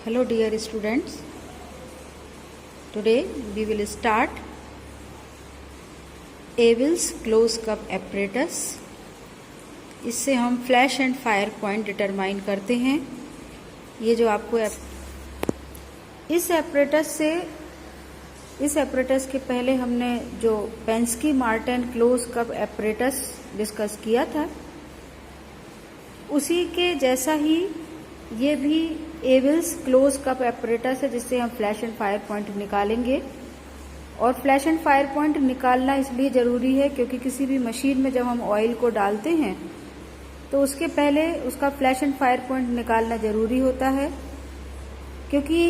Hello dear students, today we will start Abel's close cup apparatus। इससे हम flash and fire point determine करते हैं। ये जो आपको इस एपरेटस के पहले हमने जो Pensky Martin close cup apparatus discuss किया था, उसी के जैसा ही ये भी एबल्स क्लोज कप एपरेटस है, जिससे हम फ्लैश एंड फायर पॉइंट निकालेंगे। और फ्लैश एंड फायर पॉइंट निकालना इसलिए ज़रूरी है क्योंकि किसी भी मशीन में जब हम ऑयल को डालते हैं तो उसके पहले उसका फ्लैश एंड फायर पॉइंट निकालना ज़रूरी होता है, क्योंकि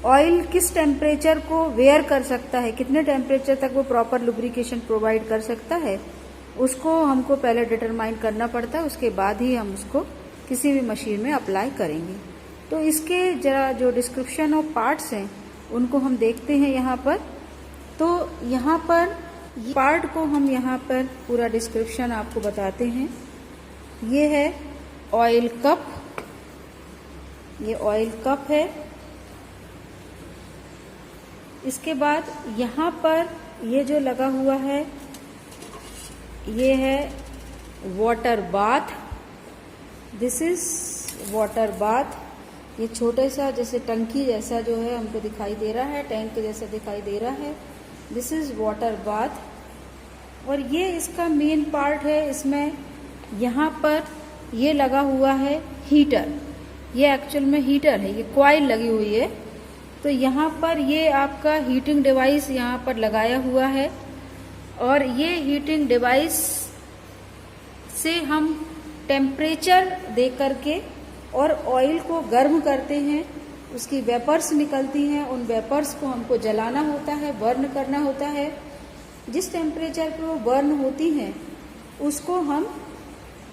ऑयल किस टेम्परेचर को वेयर कर सकता है, कितने टेम्परेचर तक वो प्रॉपर लुब्रिकेशन प्रोवाइड कर सकता है, उसको हमको पहले डिटरमाइन करना पड़ता है। उसके बाद ही हम उसको किसी भी मशीन में अप्लाई करेंगे। तो इसके जरा जो डिस्क्रिप्शन ऑफ पार्ट्स हैं उनको हम देखते हैं यहाँ पर। तो यहाँ पर पार्ट को हम यहाँ पर पूरा डिस्क्रिप्शन आपको बताते हैं। ये है ऑयल कप, ये ऑयल कप है। इसके बाद यहाँ पर ये जो लगा हुआ है ये है water bath. This is water bath. ये छोटे सा जैसे टंकी जैसा जो है हमको दिखाई दे रहा है, टैंक जैसा दिखाई दे रहा है। This is water bath. और ये इसका मेन पार्ट है। इसमें यहाँ पर ये लगा हुआ है हीटर। ये एक्चुअल में हीटर है, ये कॉइल लगी हुई है। तो यहाँ पर ये आपका हीटिंग डिवाइस यहाँ पर लगाया हुआ है, और ये हीटिंग डिवाइस से हम टेम्परेचर दे करके और ऑयल को गर्म करते हैं। उसकी वेपर्स निकलती हैं, उन वेपर्स को हमको जलाना होता है, बर्न करना होता है। जिस टेम्परेचर पे वो बर्न होती हैं उसको हम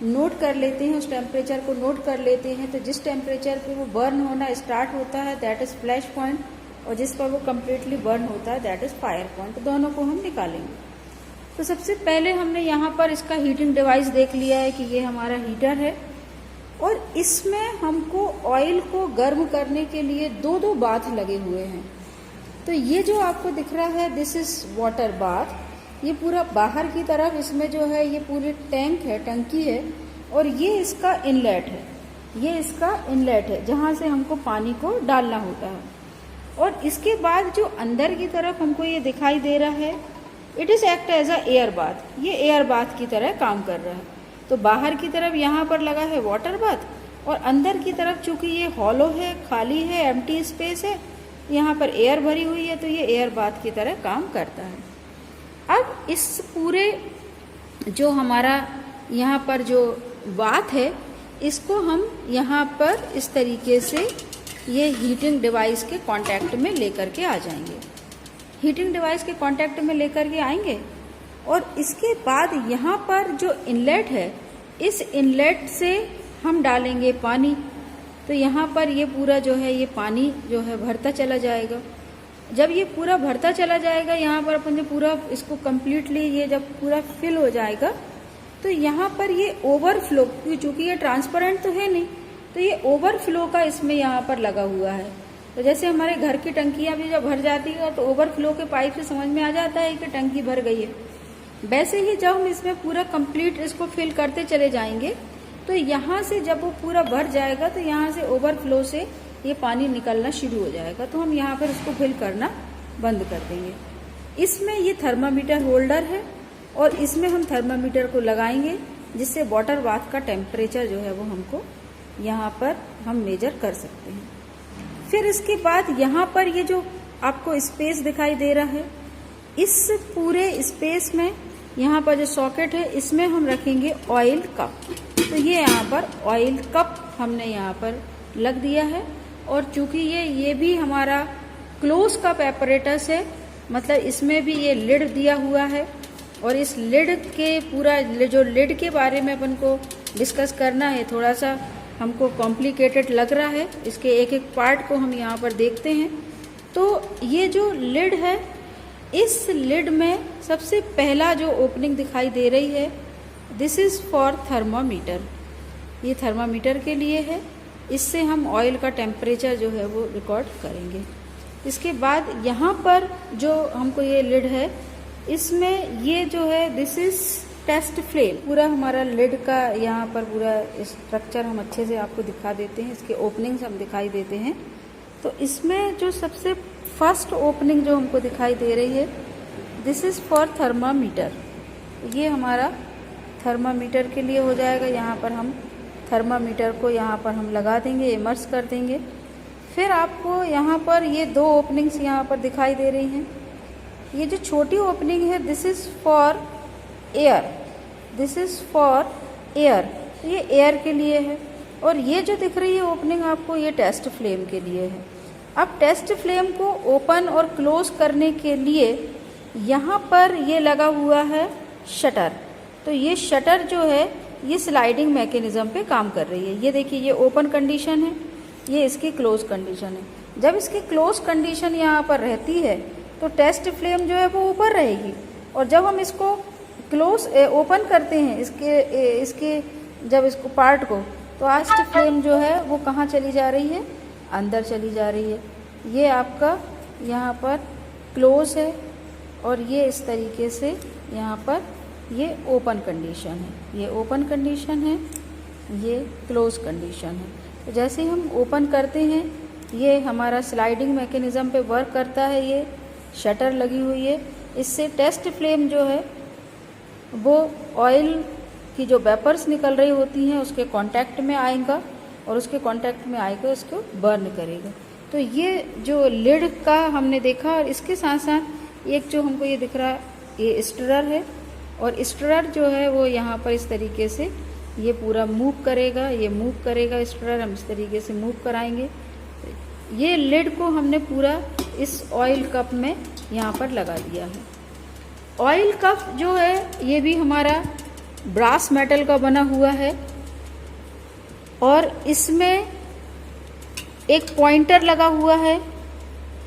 नोट कर लेते हैं, उस टेम्परेचर को नोट कर लेते हैं। तो जिस टेम्परेचर पे वो बर्न होना स्टार्ट होता है दैट इज फ्लैश पॉइंट, और जिस पर वो कम्प्लीटली बर्न होता है दैट इज फायर पॉइंट। दोनों को हम निकालेंगे। तो सबसे पहले हमने यहाँ पर इसका हीटिंग डिवाइस देख लिया है कि ये हमारा हीटर है, और इसमें हमको ऑयल को गर्म करने के लिए दो बाथ लगे हुए हैं। तो ये जो आपको दिख रहा है दिस इज वाटर बाथ। ये पूरा बाहर की तरफ इसमें जो है ये पूरी टैंक है, टंकी है, और ये इसका इनलेट है। ये इसका इनलेट है जहाँ से हमको पानी को डालना होता है। और इसके बाद जो अंदर की तरफ हमको ये दिखाई दे रहा है it is act as a air bath. ये एयर बाथ की तरह काम कर रहा है। तो बाहर की तरफ यहाँ पर लगा है वाटर बाथ, और अंदर की तरफ चूंकि ये हॉलो है, खाली है, एम्प्टी स्पेस है, यहाँ पर एयर भरी हुई है, तो ये एयर बाथ की तरह काम करता है। अब इस पूरे जो हमारा यहाँ पर जो बात है इसको हम यहाँ पर इस तरीके से ये हीटिंग डिवाइस के कांटेक्ट में लेकर के आ जाएंगे। हीटिंग डिवाइस के कांटेक्ट में लेकर के आएंगे, और इसके बाद यहाँ पर जो इनलेट है इस इनलेट से हम डालेंगे पानी। तो यहाँ पर ये पूरा जो है ये पानी जो है भरता चला जाएगा। जब ये पूरा भरता चला जाएगा यहाँ पर अपन जो पूरा इसको कम्प्लीटली ये जब पूरा फिल हो जाएगा तो यहाँ पर ये ओवरफ्लो, चूंकि ये ट्रांसपेरेंट तो है नहीं, तो ये ओवरफ्लो का इसमें यहाँ पर लगा हुआ है। तो जैसे हमारे घर की टंकियाँ भी जब भर जाती है तो ओवरफ्लो के पाइप से समझ में आ जाता है कि टंकी भर गई है। वैसे ही जब हम इसमें पूरा कंप्लीट इसको फिल करते चले जाएंगे तो यहाँ से जब वो पूरा भर जाएगा तो यहाँ से ओवरफ्लो से ये पानी निकलना शुरू हो जाएगा। तो हम यहाँ पर इसको फिल करना बंद कर देंगे। इसमें ये थर्मामीटर होल्डर है, और इसमें हम थर्मामीटर को लगाएंगे जिससे वाटर बाथ का टेम्परेचर जो है वो हमको यहाँ पर हम मेजर कर सकते हैं। फिर इसके बाद यहाँ पर ये जो आपको स्पेस दिखाई दे रहा है, इस पूरे स्पेस में यहाँ पर जो सॉकेट है इसमें हम रखेंगे ऑयल कप। तो ये यहाँ पर ऑयल कप हमने यहाँ पर लग दिया है। और चूंकि ये भी हमारा क्लोज कप एपरेटस है, मतलब इसमें भी ये लिड दिया हुआ है, और इस लिड के पूरा जो लिड के बारे में अपन को डिस्कस करना है, थोड़ा सा हमको कॉम्प्लिकेटेड लग रहा है। इसके एक एक पार्ट को हम यहाँ पर देखते हैं। तो ये जो लिड है, इस लिड में सबसे पहला जो ओपनिंग दिखाई दे रही है दिस इज फॉर थर्मामीटर। ये थर्मामीटर के लिए है। इससे हम ऑयल का टेम्परेचर जो है वो रिकॉर्ड करेंगे। इसके बाद यहाँ पर जो हमको ये लिड है, इसमें ये जो है दिस इज टेस्ट फ्लेम। पूरा हमारा लिड का यहाँ पर पूरा स्ट्रक्चर हम अच्छे से आपको दिखा देते हैं, इसके ओपनिंग्स हम दिखाई देते हैं। तो इसमें जो सबसे फर्स्ट ओपनिंग जो हमको दिखाई दे रही है, दिस इज़ फॉर थर्मामीटर। ये हमारा थर्मामीटर के लिए हो जाएगा। यहाँ पर हम थर्मामीटर को यहाँ पर हम लगा देंगे, इमर्स कर देंगे। फिर आपको यहाँ पर ये दो ओपनिंग्स यहाँ पर दिखाई दे रही हैं। ये जो छोटी ओपनिंग है, this is for air, this is for air, ये एयर के लिए है। और ये जो दिख रही है ओपनिंग आपको, ये टेस्ट फ्लेम के लिए है। अब टेस्ट फ्लेम को ओपन और क्लोज करने के लिए यहाँ पर ये लगा हुआ है शटर। तो ये शटर जो है ये स्लाइडिंग मैकेनिज्म पे काम कर रही है। ये देखिए, ये ओपन कंडीशन है, ये इसकी क्लोज कंडीशन है। जब इसकी क्लोज कंडीशन यहाँ पर रहती है तो टेस्ट फ्लेम जो है वो ऊपर रहेगी, और जब हम इसको क्लोज ओपन करते हैं इसके जब इसको पार्ट को, तो टेस्ट फ्लेम जो है वो कहाँ चली जा रही है, अंदर चली जा रही है। ये आपका यहाँ पर क्लोज है और ये इस तरीके से यहाँ पर ये ओपन कंडीशन है, ये ओपन कंडीशन है, ये क्लोज कंडीशन है। तो जैसे हम ओपन करते हैं ये हमारा स्लाइडिंग मैकेनिज्म पे वर्क करता है, ये शटर लगी हुई है। इससे टेस्ट फ्लेम जो है वो ऑयल की जो वेपर्स निकल रही होती हैं उसके कांटेक्ट में आएगा, और उसके कांटेक्ट में आएगा इसको बर्न करेगा। तो ये जो लिड का हमने देखा, और इसके साथ साथ एक जो हमको ये दिख रहा है ये स्टिरर है, और स्टिरर जो है वो यहाँ पर इस तरीके से ये पूरा मूव करेगा, ये मूव करेगा स्टिरर, हम इस तरीके से मूव कराएंगे। ये लिड को हमने पूरा इस ऑयल कप में यहाँ पर लगा दिया है। ऑयल कप जो है ये भी हमारा ब्रास मेटल का बना हुआ है, और इसमें एक पॉइंटर लगा हुआ है।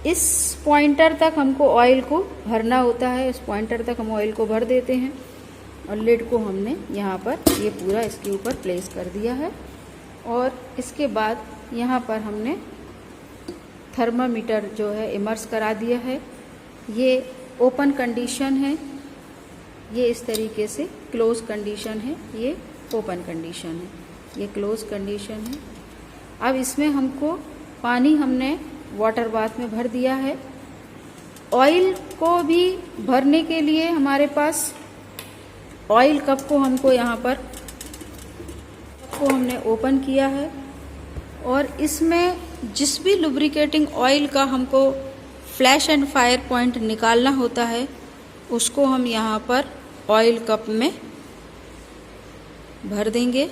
इस पॉइंटर तक हमको ऑयल को भरना होता है, इस पॉइंटर तक हम ऑयल को भर देते हैं, और लिड को हमने यहाँ पर ये पूरा इसके ऊपर प्लेस कर दिया है। और इसके बाद यहाँ पर हमने थर्मामीटर जो है इमर्स करा दिया है। ये ओपन कंडीशन है, ये इस तरीके से क्लोज कंडीशन है, ये ओपन कंडीशन है, ये क्लोज कंडीशन है। अब इसमें हमको पानी हमने वाटर बाथ में भर दिया है। ऑयल को भी भरने के लिए हमारे पास ऑयल कप को हमको यहाँ पर को हमने ओपन किया है, और इसमें जिस भी लुब्रिकेटिंग ऑयल का हमको फ्लैश एंड फायर पॉइंट निकालना होता है उसको हम यहाँ पर ऑयल कप में भर देंगे।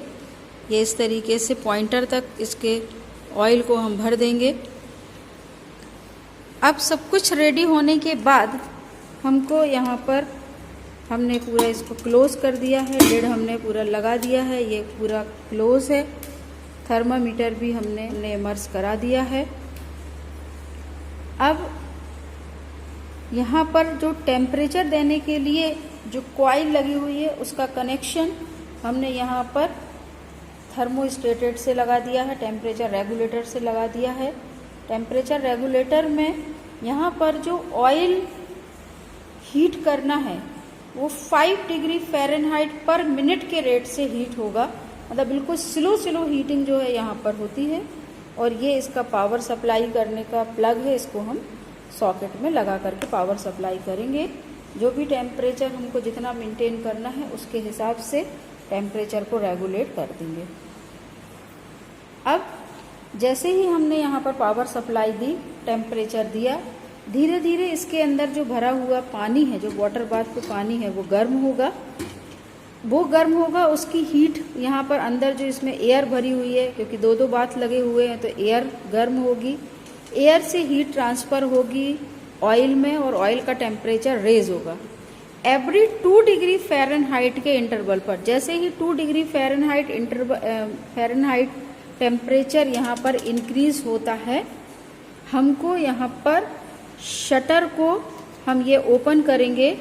ये इस तरीके से पॉइंटर तक इसके ऑयल को हम भर देंगे। अब सब कुछ रेडी होने के बाद हमको यहाँ पर हमने पूरा इसको क्लोज कर दिया है, लिड हमने पूरा लगा दिया है, ये पूरा क्लोज है। थर्मामीटर भी हमने इमर्स करा दिया है। अब यहाँ पर जो टेम्परेचर देने के लिए जो कॉइल लगी हुई है उसका कनेक्शन हमने यहाँ पर थर्मोस्टेटेड से लगा दिया है, टेम्परेचर रेगुलेटर से लगा दिया है। टेम्परेचर रेगुलेटर में यहाँ पर जो ऑयल हीट करना है वो 5 डिग्री फ़ारेनहाइट पर मिनट के रेट से हीट होगा, मतलब बिल्कुल स्लो हीटिंग जो है यहाँ पर होती है। और ये इसका पावर सप्लाई करने का प्लग है, इसको हम सॉकेट में लगा करके पावर सप्लाई करेंगे। जो भी टेम्परेचर हमको जितना मेंटेन करना है उसके हिसाब से टेम्परेचर को रेगुलेट कर देंगे। अब जैसे ही हमने यहाँ पर पावर सप्लाई दी, टेम्परेचर दिया, धीरे धीरे इसके अंदर जो भरा हुआ पानी है, जो वाटर बाथ का पानी है वो गर्म होगा। वो गर्म होगा, उसकी हीट यहाँ पर अंदर जो इसमें एयर भरी हुई है, क्योंकि दो बाथ लगे हुए हैं तो एयर गर्म होगी, एयर से हीट ट्रांसफ़र होगी ऑयल में और ऑयल का टेम्परेचर रेज होगा। एवरी 2 डिग्री फ़ारेनहाइट के इंटरवल पर, जैसे ही 2 डिग्री फ़ारेनहाइट टेम्परेचर यहाँ पर इंक्रीज होता है, हमको यहाँ पर शटर को हम ये ओपन करेंगे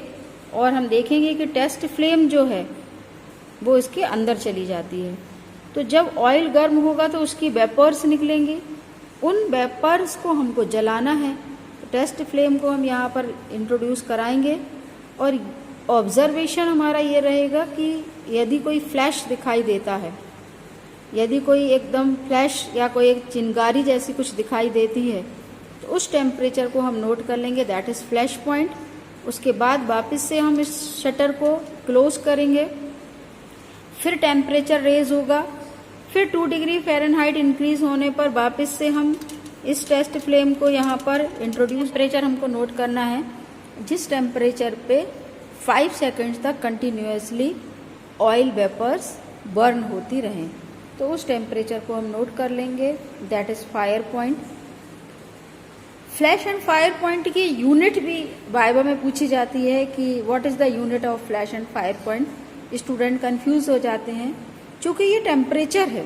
और हम देखेंगे कि टेस्ट फ्लेम जो है वो इसके अंदर चली जाती है। तो जब ऑयल गर्म होगा तो उसकी वेपर्स निकलेंगी, उन वेपर्स को हमको जलाना है। टेस्ट फ्लेम को हम यहाँ पर इंट्रोड्यूस कराएंगे और ऑब्जर्वेशन हमारा ये रहेगा कि यदि कोई फ्लैश दिखाई देता है, यदि कोई एकदम फ्लैश या कोई एक चिंगारी जैसी कुछ दिखाई देती है तो उस टेम्परेचर को हम नोट कर लेंगे, दैट इज़ फ्लैश पॉइंट। उसके बाद वापस से हम इस शटर को क्लोज करेंगे, फिर टेम्परेचर रेज होगा, फिर 2 डिग्री फ़ारेनहाइट इंक्रीज होने पर वापस से हम इस टेस्ट फ्लेम को यहाँ पर इंट्रोड्यूस, टेम्परेचर हमको नोट करना है जिस टेम्परेचर पे 5 सेकंड्स तक कंटिन्यूसली ऑयल वेपर्स बर्न होती रहें, तो उस टेम्परेचर को हम नोट कर लेंगे, that is fire point. Flash and fire point की यूनिट भी वाइवा में पूछी जाती है कि what is the unit of flash and fire point. Student confuse हो जाते हैं क्योंकि ये टेम्परेचर है,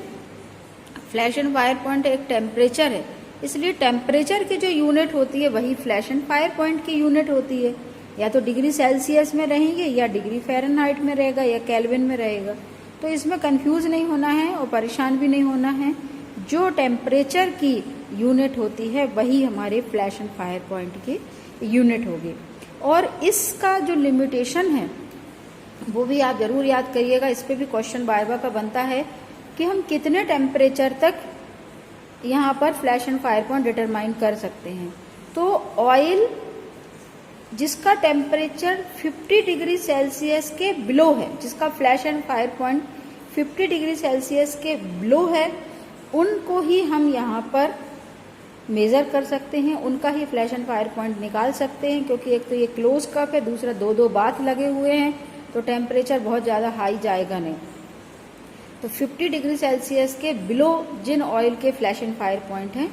फ्लैश एंड फायर पॉइंट एक टेम्परेचर है, इसलिए टेम्परेचर की जो यूनिट होती है वही फ्लैश एंड फायर पॉइंट की यूनिट होती है। या तो डिग्री सेल्सियस में रहेंगे या डिग्री फ़ारेनहाइट में रहेगा या केल्विन में रहेगा। तो इसमें कंफ्यूज नहीं होना है और परेशान भी नहीं होना है। जो टेम्परेचर की यूनिट होती है वही हमारे फ्लैश एंड फायर पॉइंट की यूनिट होगी। और इसका जो लिमिटेशन है वो भी आप जरूर याद करिएगा, इस पे भी क्वेश्चन वाइवा का बनता है कि हम कितने टेम्परेचर तक यहाँ पर flash and fire point determine कर सकते हैं। तो ऑयल जिसका टेम्परेचर 50 डिग्री सेल्सियस के बिलो है, जिसका flash and fire point 50 degree Celsius के बिलो है, उनको ही हम यहाँ पर मेज़र कर सकते हैं, उनका ही फ्लैश एंड फायर पॉइंट निकाल सकते हैं। क्योंकि एक तो ये क्लोज कप है, दूसरा 2-2 बाथ लगे हुए हैं, तो टेम्परेचर बहुत ज़्यादा हाई जाएगा नहीं। तो 50 डिग्री सेल्सियस के बिलो जिन ऑयल के फ्लैश एंड फायर पॉइंट हैं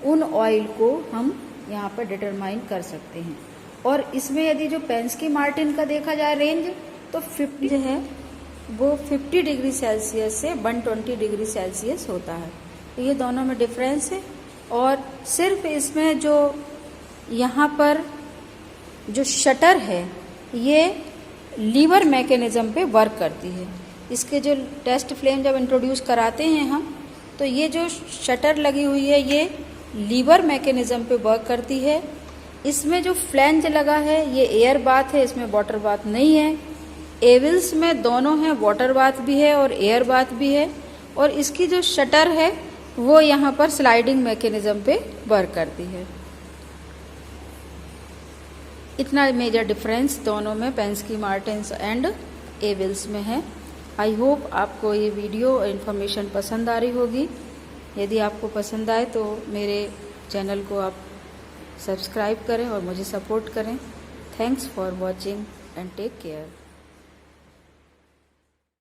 उन ऑयल को हम यहाँ पर डिटरमाइन कर सकते हैं। और इसमें यदि जो पेंस्की मार्टिन का देखा जाए रेंज, तो 50 है वो 50 डिग्री सेल्सियस से 120 डिग्री सेल्सियस होता है। तो ये दोनों में डिफरेंस है। और सिर्फ इसमें जो यहाँ पर जो शटर है ये लीवर मैकेनिज्म पे वर्क करती है। इसके जो टेस्ट फ्लेम जब इंट्रोड्यूस कराते हैं हम, तो ये जो शटर लगी हुई है ये लीवर मैकेनिज्म पे वर्क करती है। इसमें जो फ्लैंज लगा है ये एयर बाथ है, इसमें वाटर बाथ नहीं है। एविल्स में दोनों हैं, वाटर बाथ भी है और एयर बाथ भी है। और इसकी जो शटर है वो यहाँ पर स्लाइडिंग मैकेनिज्म पे वर्क करती है। इतना मेजर डिफरेंस दोनों में पेंस्की मार्टिन एंड एविल्स में है। आई होप आपको ये वीडियो इन्फॉर्मेशन पसंद आ रही होगी। यदि आपको पसंद आए तो मेरे चैनल को आप सब्सक्राइब करें और मुझे सपोर्ट करें। Thanks for watching and take care.